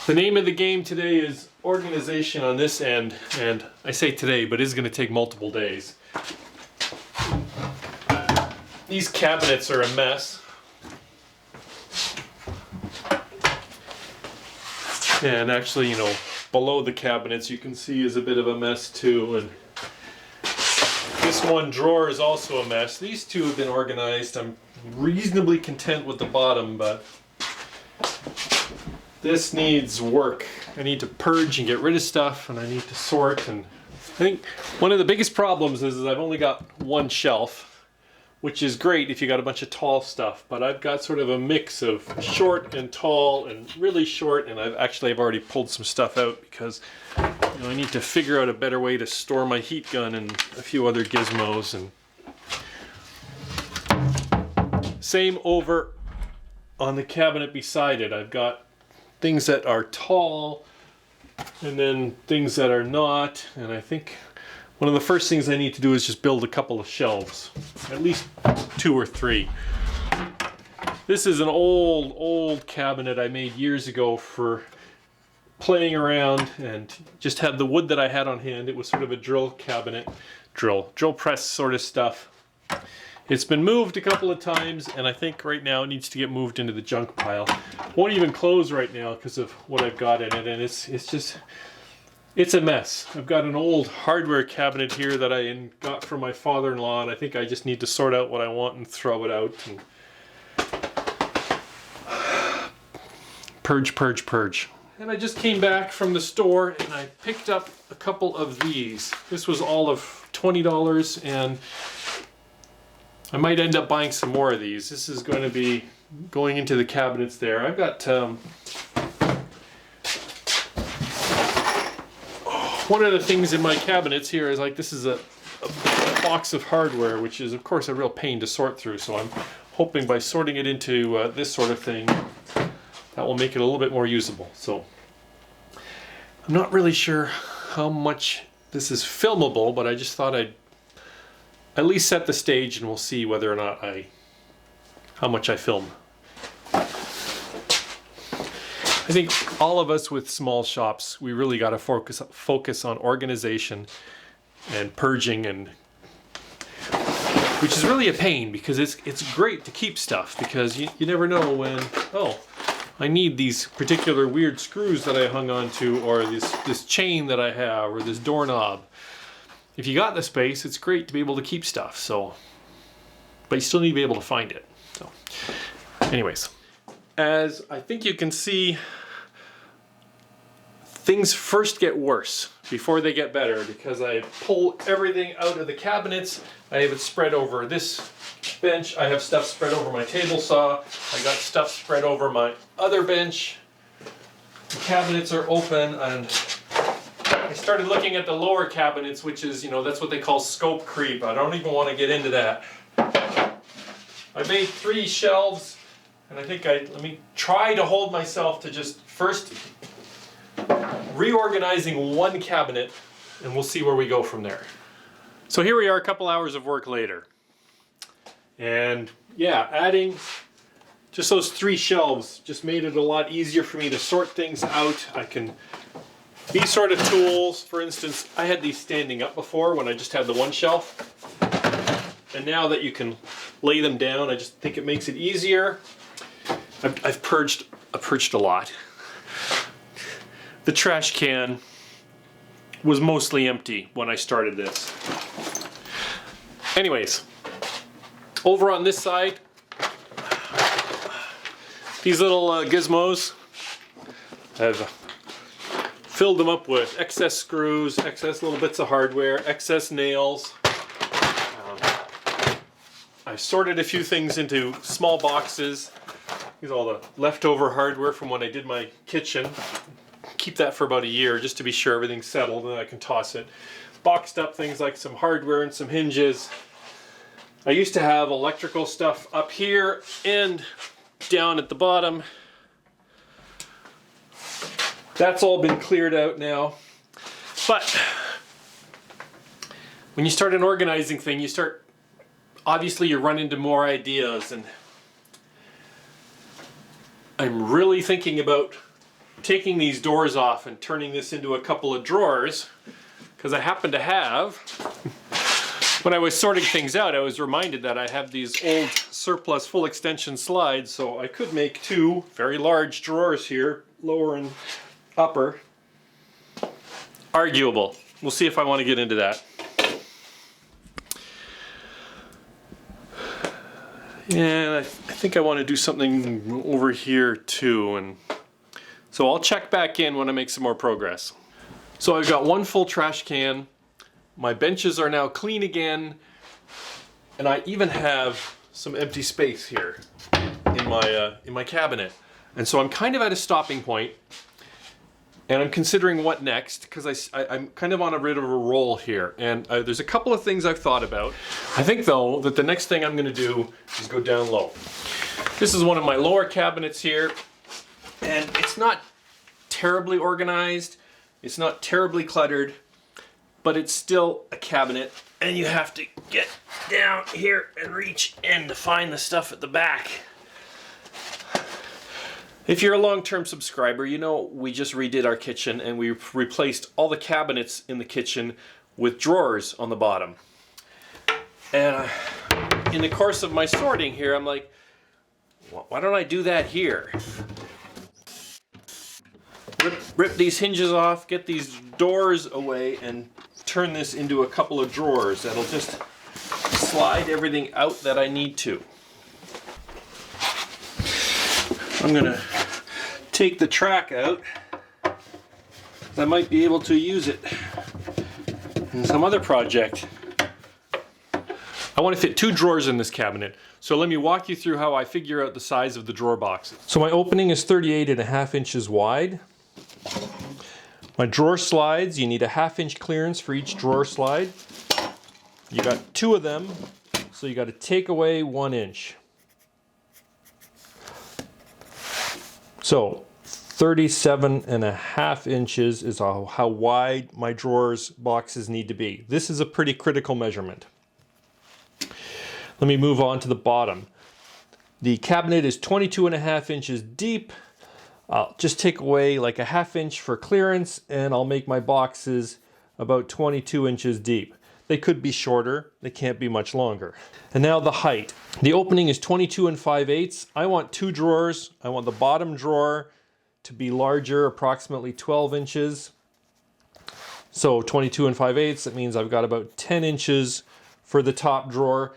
The name of the game today is organization on this end, and I say today, but it's going to take multiple days. These cabinets are a mess. And actually, you know, below the cabinets you can see is a bit of a mess too. And this one drawer is also a mess. These two have been organized. I'm reasonably content with the bottom, but this needs work. I need to purge and get rid of stuff, and I need to sort. And I think one of the biggest problems is I've only got one shelf, which is great if you got a bunch of tall stuff, but I've got sort of a mix of short and tall and really short, and I've already pulled some stuff out because, you know, I need to figure out a better way to store my heat gun and a few other gizmos. And same over on the cabinet beside it. I've got things that are tall and then things that are not, and I think one of the first things I need to do is just build a couple of shelves, at least 2 or 3. This is an old cabinet I made years ago for playing around and just had the wood that I had on hand. It was sort of a drill cabinet, drill press sort of stuff. It's been moved a couple of times, and I think right now it needs to get moved into the junk pile. Won't even close right now because of what I've got in it, and it's a mess. I've got an old hardware cabinet here that I got from my father-in-law, and I think I just need to sort out what I want and throw it out. And purge. And I just came back from the store and I picked up a couple of these. This was all of $20, and I might end up buying some more of these. This is going to be going into the cabinets there. I've got one of the things in my cabinets here is like this is a box of hardware, which is of course a real pain to sort through. So I'm hoping by sorting it into this sort of thing, that will make it a little bit more usable. So I'm not really sure how much this is filmable, but I just thought I'd at least set the stage, and we'll see whether or not how much I film. I think all of us with small shops, we really got to focus on organization and purging, and which is really a pain because it's great to keep stuff because you never know when, oh, I need these particular weird screws that I hung on to, or this chain that I have, or this doorknob. If you got the space, it's great to be able to keep stuff. So, but you still need to be able to find it. So, anyways, as I think you can see, things first get worse before they get better because I pull everything out of the cabinets. I have it spread over this bench. I have stuff spread over my table saw. I got stuff spread over my other bench. The cabinets are open, and I started looking at the lower cabinets, which is, you know, that's what they call scope creep. I don't even want to get into that. I made 3 shelves, and I think let me try to hold myself to just first reorganizing one cabinet, and we'll see where we go from there. So here we are a couple hours of work later. And yeah, adding just those 3 shelves just made it a lot easier for me to sort things out. These sort of tools, for instance, I had these standing up before when I just had the one shelf. And now that you can lay them down, I just think it makes it easier. I've purged a lot. The trash can was mostly empty when I started this. Anyways, over on this side, these little gizmos, I've filled them up with excess screws, excess little bits of hardware, excess nails. I've sorted a few things into small boxes. These are all the leftover hardware from when I did my kitchen. Keep that for about a year just to be sure everything's settled, and then I can toss it. Boxed up things like some hardware and some hinges. I used to have electrical stuff up here and down at the bottom. That's all been cleared out now. But when you start an organizing thing, obviously you run into more ideas, and I'm really thinking about taking these doors off and turning this into a couple of drawers, because I happen to have, when I was sorting things out, I was reminded that I have these old surplus full extension slides, so I could make two very large drawers here, lower and upper. Arguable. We'll see if I want to get into that. And I think I want to do something over here too, and so I'll check back in when I make some more progress. So I've got one full trash can, my benches are now clean again, and I even have some empty space here in my cabinet. And so I'm kind of at a stopping point, and I'm considering what next, because I'm kind of on a bit of a roll here, and there's a couple of things I've thought about. I think though that the next thing I'm going to do is go down low. This is one of my lower cabinets here, and it's not terribly organized, it's not terribly cluttered, but it's still a cabinet, and you have to get down here and reach in to find the stuff at the back. If you're a long-term subscriber, you know we just redid our kitchen and we replaced all the cabinets in the kitchen with drawers on the bottom. And in the course of my sorting here, I'm like, why don't I do that here? Rip these hinges off, get these doors away, and turn this into a couple of drawers that'll just slide everything out that I need to. I'm gonna take the track out. I might be able to use it in some other project. I want to fit two drawers in this cabinet, so let me walk you through how I figure out the size of the drawer boxes. So my opening is 38.5 inches wide. My drawer slides, you need a 1/2 inch clearance for each drawer slide. You got two of them, so you got to take away 1 inch. So 37.5 inches is how wide my drawers boxes need to be. This is a pretty critical measurement. Let me move on to the bottom. The cabinet is 22.5 inches deep. I'll just take away like a 1/2 inch for clearance, and I'll make my boxes about 22 inches deep. They could be shorter, they can't be much longer. And now the height. The opening is 22 5/8. I want two drawers. I want the bottom drawer to be larger, approximately 12 inches. So 22 5/8, that means I've got about 10 inches for the top drawer.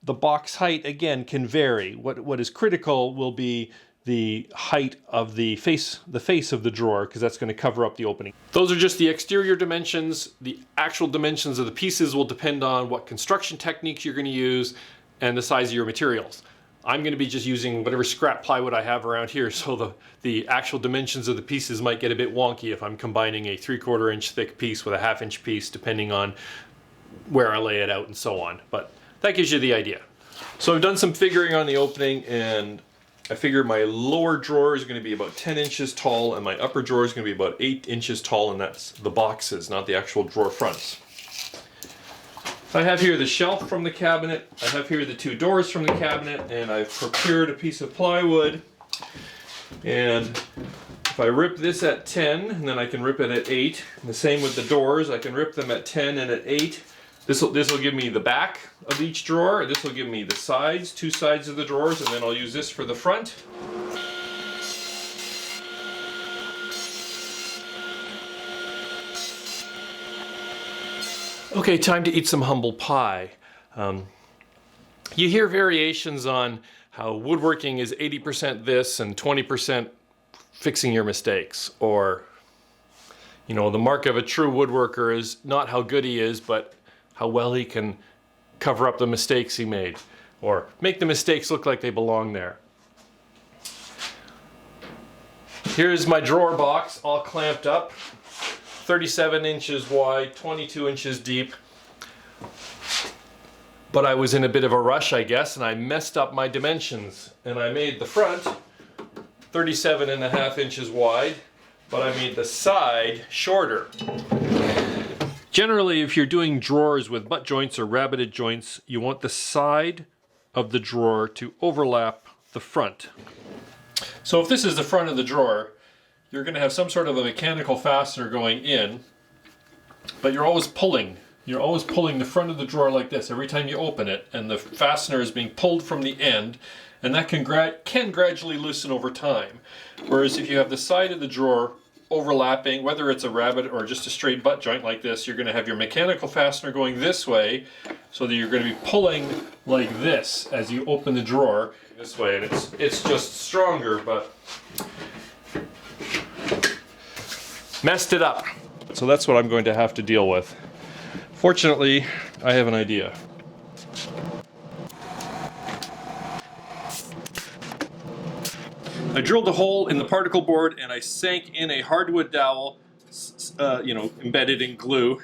The box height, again, can vary. What is critical will be the height of the face of the drawer, because that's going to cover up the opening. Those are just the exterior dimensions. The actual dimensions of the pieces will depend on what construction techniques you're going to use and the size of your materials. I'm going to be just using whatever scrap plywood I have around here, so the actual dimensions of the pieces might get a bit wonky if I'm combining a 3/4 inch thick piece with a 1/2 inch piece, depending on where I lay it out and so on. But that gives you the idea. So I've done some figuring on the opening, and I figured my lower drawer is going to be about 10 inches tall, and my upper drawer is going to be about 8 inches tall, and that's the boxes, not the actual drawer fronts. I have here the shelf from the cabinet, I have here the two doors from the cabinet, and I've procured a piece of plywood. And if I rip this at 10, and then I can rip it at 8, and the same with the doors, I can rip them at 10 and at 8. This will give me the back of each drawer, this will give me the sides, two sides of the drawers, and then I'll use this for the front. Okay, time to eat some humble pie. You hear variations on how woodworking is 80% this and 20% fixing your mistakes, or, you know, the mark of a true woodworker is not how good he is, but how well he can cover up the mistakes he made, or make the mistakes look like they belong there. Here's my drawer box all clamped up, 37 inches wide, 22 inches deep. But I was in a bit of a rush, I guess, and I messed up my dimensions, and I made the front 37.5 inches wide, but I made the side shorter. Generally, if you're doing drawers with butt joints or rabbeted joints, you want the side of the drawer to overlap the front. So if this is the front of the drawer, you're going to have some sort of a mechanical fastener going in, but you're always pulling. You're always pulling the front of the drawer like this every time you open it, and the fastener is being pulled from the end, and that can gradually loosen over time. Whereas if you have the side of the drawer overlapping, whether it's a rabbet or just a straight butt joint like this, you're going to have your mechanical fastener going this way, so that you're going to be pulling like this as you open the drawer this way, and it's just stronger, but messed it up. So that's what I'm going to have to deal with. Fortunately, I have an idea. I drilled a hole in the particle board and I sank in a hardwood dowel, embedded in glue.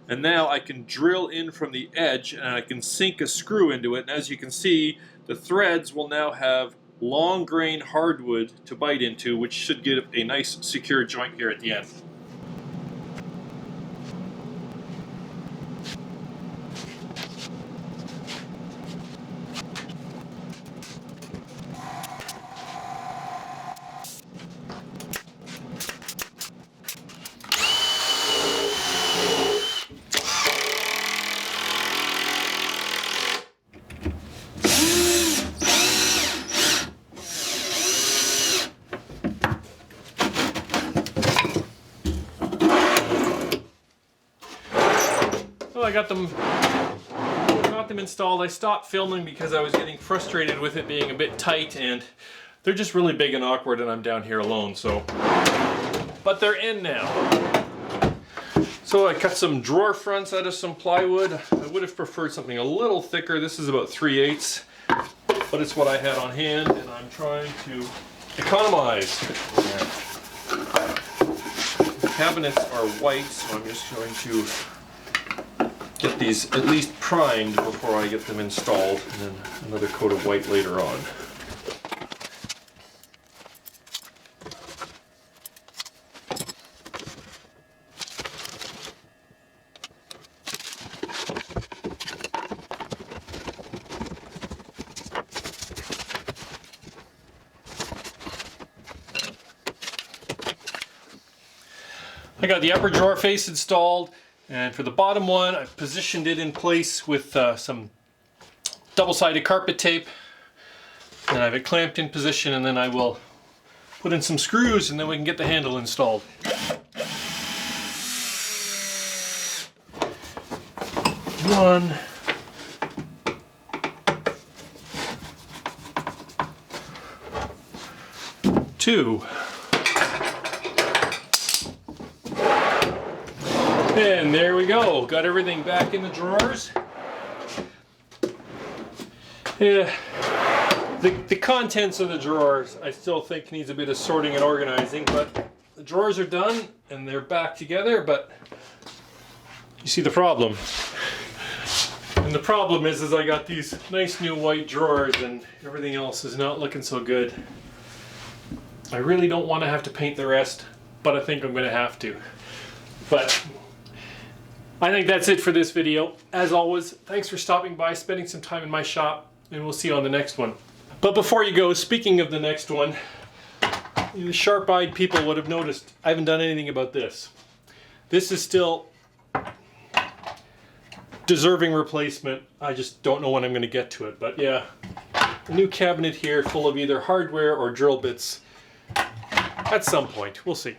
And now I can drill in from the edge and I can sink a screw into it, and as you can see, the threads will now have long grain hardwood to bite into, which should give a nice secure joint here at the end. I got them installed. I stopped filming because I was getting frustrated with it being a bit tight, and they're just really big and awkward, and I'm down here alone, so. But they're in now. So I cut some drawer fronts out of some plywood. I would have preferred something a little thicker. This is about 3/8, but it's what I had on hand, and I'm trying to economize. The cabinets are white, so I'm just going to get these at least primed before I get them installed, and then another coat of white later on. I got the upper drawer face installed. And for the bottom one, I've positioned it in place with some double-sided carpet tape. And I have it clamped in position, and then I will put in some screws, and then we can get the handle installed. One. Two. And there we go. Got everything back in the drawers. Yeah, the contents of the drawers I still think needs a bit of sorting and organizing, but the drawers are done and they're back together, but you see the problem. And the problem is I got these nice new white drawers and everything else is not looking so good. I really don't want to have to paint the rest, but I think I'm going to have to. But I think that's it for this video. As always, thanks for stopping by, spending some time in my shop, and we'll see you on the next one. But before you go, speaking of the next one, the sharp-eyed people would have noticed I haven't done anything about this. This is still deserving replacement. I just don't know when I'm going to get to it. But yeah, a new cabinet here full of either hardware or drill bits at some point. We'll see.